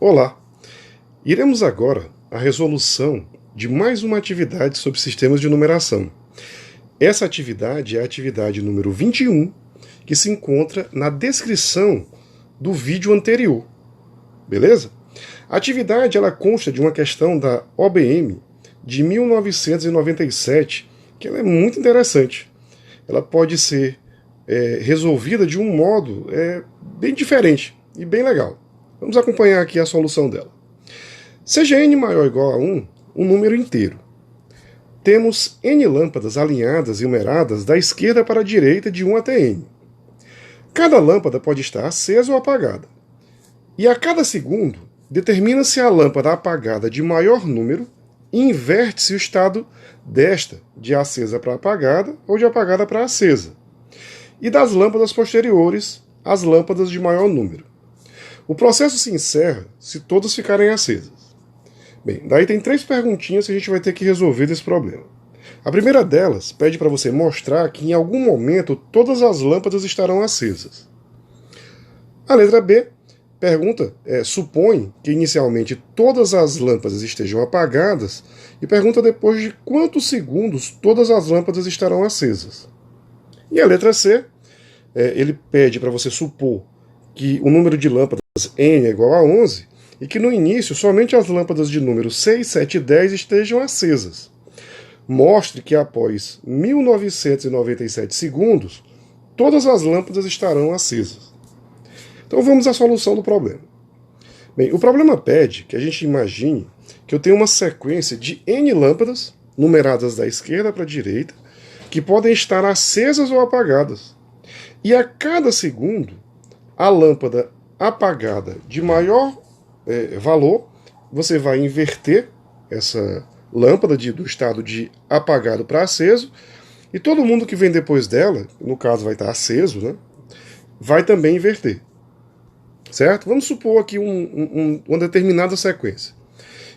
Olá! Iremos agora à resolução de mais uma atividade sobre sistemas de numeração. Essa atividade é a atividade número 21, que se encontra na descrição do vídeo anterior. Beleza? A atividade ela consta de uma questão da OBM de 1997, que ela é muito interessante. Ela pode ser resolvida de um modo bem diferente e bem legal. Vamos acompanhar aqui a solução dela. Seja n maior ou igual a 1, um número inteiro. Temos n lâmpadas alinhadas e numeradas da esquerda para a direita de 1 até n. Cada lâmpada pode estar acesa ou apagada. E a cada segundo, determina-se a lâmpada apagada de maior número e inverte-se o estado desta, de acesa para apagada ou de apagada para acesa. E das lâmpadas posteriores, as lâmpadas de maior número. O processo se encerra se todas ficarem acesas. Bem, daí tem 3 perguntinhas que a gente vai ter que resolver desse problema. A primeira delas pede para você mostrar que em algum momento todas as lâmpadas estarão acesas. A letra B pergunta, supõe que inicialmente todas as lâmpadas estejam apagadas e pergunta depois de quantos segundos todas as lâmpadas estarão acesas. E a letra C, ele pede para você supor que o número de lâmpadas n é igual a 11 e que no início somente as lâmpadas de número 6, 7 e 10 estejam acesas. Mostre que após 1997 segundos, todas as lâmpadas estarão acesas. Então vamos à solução do problema. Bem, o problema pede que a gente imagine que eu tenho uma sequência de n lâmpadas, numeradas da esquerda para a direita, que podem estar acesas ou apagadas. E a cada segundo, a lâmpada apagada de maior valor, você vai inverter essa lâmpada do estado de apagado para aceso, e todo mundo que vem depois dela, no caso vai estar aceso, né, vai também inverter. Certo? Vamos supor aqui uma determinada sequência.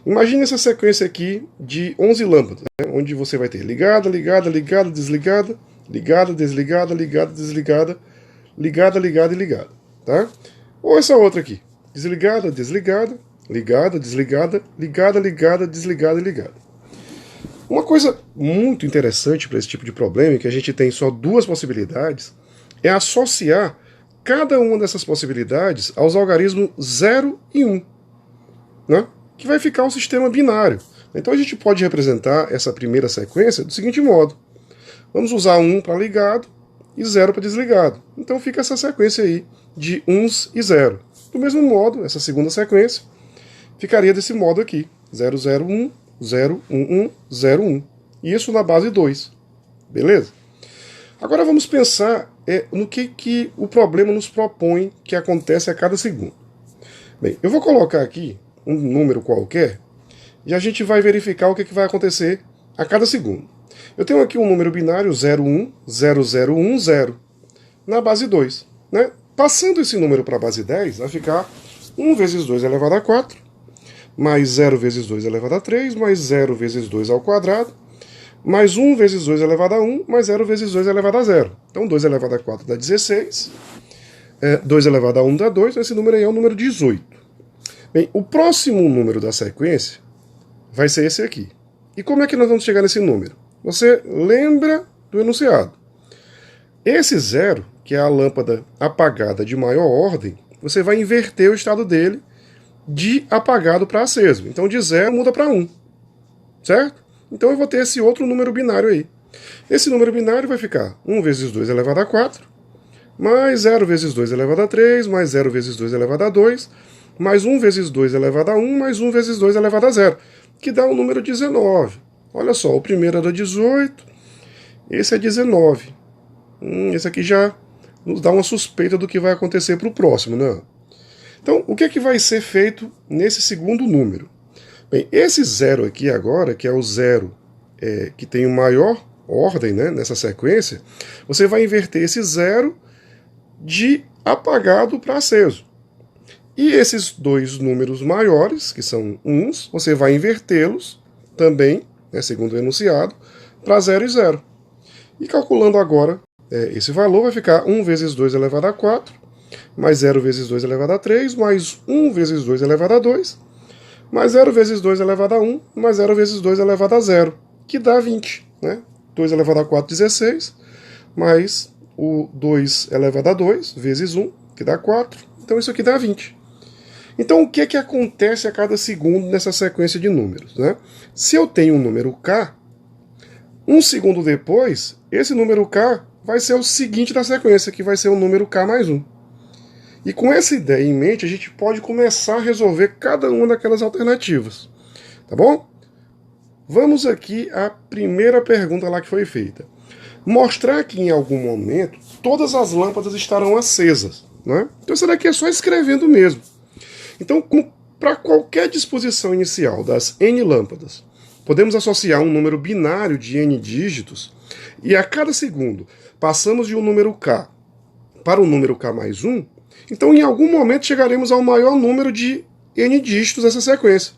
Imagine essa sequência aqui de 11 lâmpadas, né, onde você vai ter ligada, ligada, ligada, desligada, ligada, desligada, ligada, desligada, ligada, ligada e ligada. Tá? Ou essa outra aqui. Desligada, desligada, ligada, desligada, ligada, ligada, desligada e ligada. Uma coisa muito interessante para esse tipo de problema, que a gente tem só 2 possibilidades, é associar cada uma dessas possibilidades aos algarismos 0 e 1, né? Que vai ficar um sistema binário. Então a gente pode representar essa primeira sequência do seguinte modo. Vamos usar 1 para ligado e 0 para desligado. Então fica essa sequência aí de 1s e 0. Do mesmo modo, essa segunda sequência ficaria desse modo aqui. 0, 0, 1, 0, 1, 1, 0, 1. E isso na base 2. Beleza? Agora vamos pensar no que o problema nos propõe que acontece a cada segundo. Bem, eu vou colocar aqui um número qualquer e a gente vai verificar o que vai acontecer a cada segundo. Eu tenho aqui um número binário 01, 0010, na base 2. Né? Passando esse número para a base 10, vai ficar 1 vezes 2 elevado a 4, mais 0 vezes 2 elevado a 3, mais 0 vezes 2 ao quadrado, mais 1 vezes 2 elevado a 1, mais 0 vezes 2 elevado a 0. Então 2 elevado a 4 dá 16, 2 elevado a 1 dá 2, esse número aí é o número 18. Bem, o próximo número da sequência vai ser esse aqui. E como é que nós vamos chegar nesse número? Você lembra do enunciado. Esse 0, que é a lâmpada apagada de maior ordem, você vai inverter o estado dele de apagado para aceso. Então de 0 muda para 1. Certo? Então eu vou ter esse outro número binário aí. Esse número binário vai ficar 1 vezes 2 elevado a 4, mais 0 vezes 2 elevado a 3, mais 0 vezes 2 elevado a 2, mais 1 vezes 2 elevado a 1, mais 1 vezes 2 elevado a 0, que dá o número 19. Olha só, o primeiro era 18, esse é 19. Esse aqui já nos dá uma suspeita do que vai acontecer para o próximo, né? Então, o que é que vai ser feito nesse segundo número? Bem, esse 0 aqui agora, que é o 0 que tem o maior ordem, né, nessa sequência, você vai inverter esse 0 de apagado para aceso. E esses 2 números maiores, que são 1s, você vai invertê-los também, né, segundo o enunciado, para 0 e 0. E calculando agora esse valor, vai ficar 1 vezes 2 elevado a 4, mais 0 vezes 2 elevado a 3, mais 1 vezes 2 elevado a 2, mais 0 vezes 2 elevado a 1, mais 0 vezes 2 elevado a 0, que dá 20. Né? 2 elevado a 4, 16, mais o 2 elevado a 2 vezes 1, que dá 4. Então isso aqui dá 20. Então o que é que acontece a cada segundo nessa sequência de números? Né? Se eu tenho um número k, um segundo depois, esse número k vai ser o seguinte da sequência, que vai ser o número k mais 1. E com essa ideia em mente, a gente pode começar a resolver cada uma daquelas alternativas. Tá bom? Vamos aqui à primeira pergunta lá que foi feita. Mostrar que em algum momento todas as lâmpadas estarão acesas. Né? Então isso daqui é só escrevendo mesmo. Então, para qualquer disposição inicial das n lâmpadas, podemos associar um número binário de n dígitos e a cada segundo passamos de um número k para o número k mais 1, então em algum momento chegaremos ao maior número de n dígitos dessa sequência,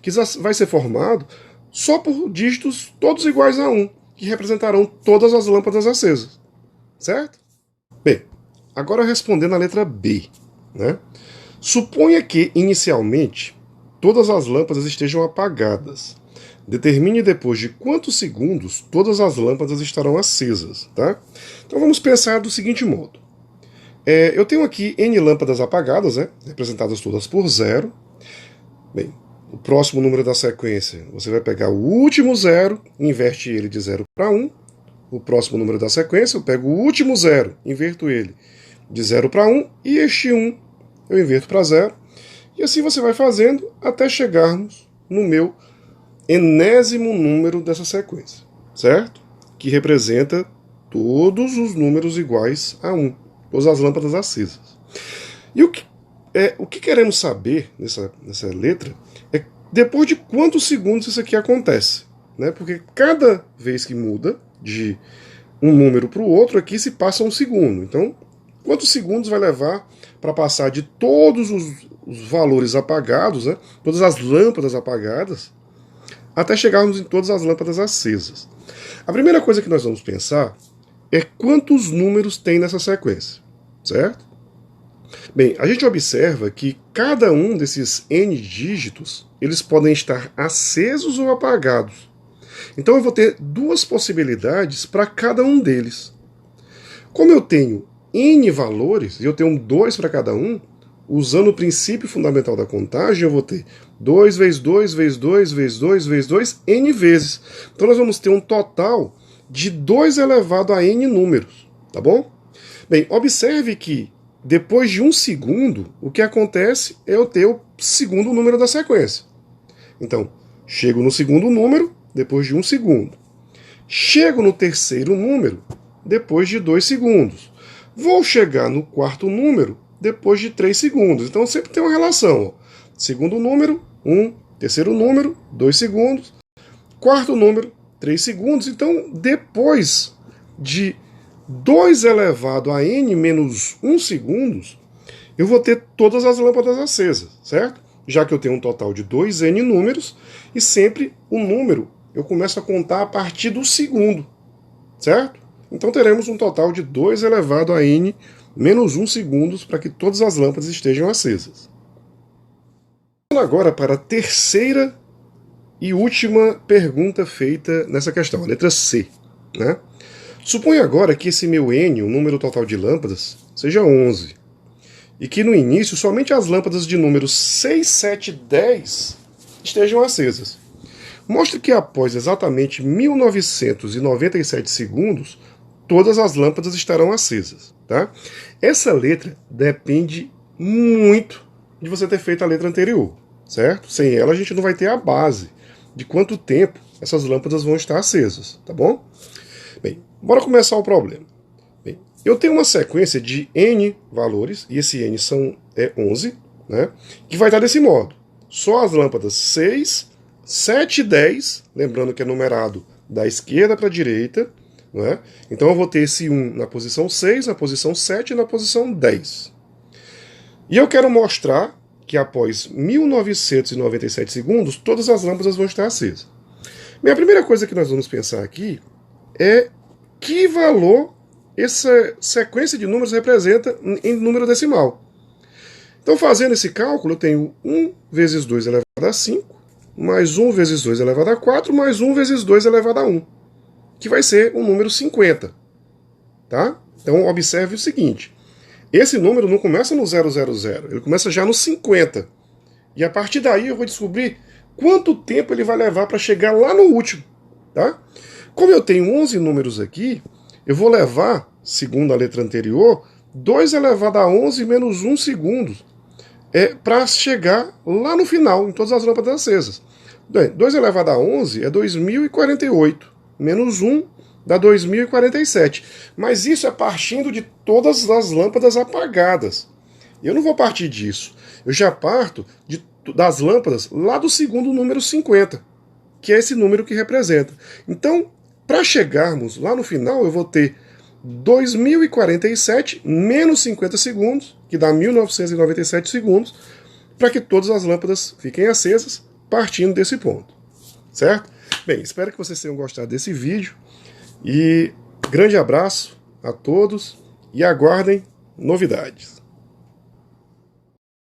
que vai ser formado só por dígitos todos iguais a 1, que representarão todas as lâmpadas acesas. Certo? Bem, agora respondendo a letra B. Né? Suponha que, inicialmente, todas as lâmpadas estejam apagadas. Determine depois de quantos segundos todas as lâmpadas estarão acesas. Tá? Então vamos pensar do seguinte modo. Eu tenho aqui n lâmpadas apagadas, né, representadas todas por 0. Bem, o próximo número da sequência, você vai pegar o último 0, inverte ele de 0 para 1. O próximo número da sequência, eu pego o último 0, inverto ele de 0 para 1, e este 1 eu inverto para 0. E assim você vai fazendo até chegarmos no meu enésimo número dessa sequência, certo? Que representa todos os números iguais a 1, todas as lâmpadas acesas. E o que queremos saber nessa letra é depois de quantos segundos isso aqui acontece. Né? Porque cada vez que muda de um número para o outro, aqui se passa um segundo. Então, quantos segundos vai levar para passar de todos os valores apagados, né? Todas as lâmpadas apagadas, até chegarmos em todas as lâmpadas acesas? A primeira coisa que nós vamos pensar é quantos números tem nessa sequência, certo? Bem, a gente observa que cada um desses n dígitos, eles podem estar acesos ou apagados. Então eu vou ter duas possibilidades para cada um deles. Como eu tenho n valores, e eu tenho 2 para cada um, usando o princípio fundamental da contagem, eu vou ter 2 vezes 2 vezes 2 vezes 2 vezes 2, n vezes. Então nós vamos ter um total de 2 elevado a n números, tá bom? Bem, observe que depois de um segundo, o que acontece é eu ter o segundo número da sequência. Então, chego no segundo número, depois de um segundo. Chego no terceiro número, depois de 2 segundos. Vou chegar no quarto número, depois de 3 segundos. Então, sempre tem uma relação. Ó. Segundo número, 1. Terceiro número, 2 segundos. Quarto número, 3 segundos. Então, depois de 2 elevado a n menos 1 segundos, eu vou ter todas as lâmpadas acesas, certo? Já que eu tenho um total de 2n números, e sempre o número eu começo a contar a partir do segundo, certo? Então teremos um total de 2 elevado a n menos 1 segundos para que todas as lâmpadas estejam acesas. Vamos agora para a terceira e última pergunta feita nessa questão, a letra C. Né? Suponha agora que esse meu n, o número total de lâmpadas, seja 11. E que no início somente as lâmpadas de números 6, 7 e 10 estejam acesas. Mostre que após exatamente 1997 segundos, todas as lâmpadas estarão acesas. Tá? Essa letra depende muito de você ter feito a letra anterior, certo? Sem ela a gente não vai ter a base de quanto tempo essas lâmpadas vão estar acesas, tá bom? Bem, bora começar o problema. Bem, eu tenho uma sequência de n valores, e esse n são 11, né, que vai estar desse modo. Só as lâmpadas 6, 7 e 10, lembrando que é numerado da esquerda para a direita, não é? Então eu vou ter esse 1 na posição 6, na posição 7 e na posição 10. E eu quero mostrar que após 1997 segundos, todas as lâmpadas vão estar acesas. Bem, a primeira coisa que nós vamos pensar aqui é que valor essa sequência de números representa em número decimal. Então, fazendo esse cálculo, eu tenho 1 vezes 2 elevado a 5, mais 1 vezes 2 elevado a 4, mais 1 vezes 2 elevado a 1, que vai ser o número 50. Tá? Então, observe o seguinte. Esse número não começa no 000, ele começa já no 50. E a partir daí eu vou descobrir quanto tempo ele vai levar para chegar lá no último. Tá? Como eu tenho 11 números aqui, eu vou levar, segundo a letra anterior, 2 elevado a 11 menos 1 segundo para chegar lá no final, em todas as lâmpadas acesas. 2 elevado a 11 é 2048, menos 1 dá 2047. Mas isso é partindo de todas as lâmpadas apagadas. Eu não vou partir disso. Eu já parto das lâmpadas lá do segundo número 50, que é esse número que representa. Então, para chegarmos lá no final, eu vou ter 2047 menos 50 segundos, que dá 1997 segundos, para que todas as lâmpadas fiquem acesas, partindo desse ponto. Certo? Bem, espero que vocês tenham gostado desse vídeo. E grande abraço a todos e aguardem novidades.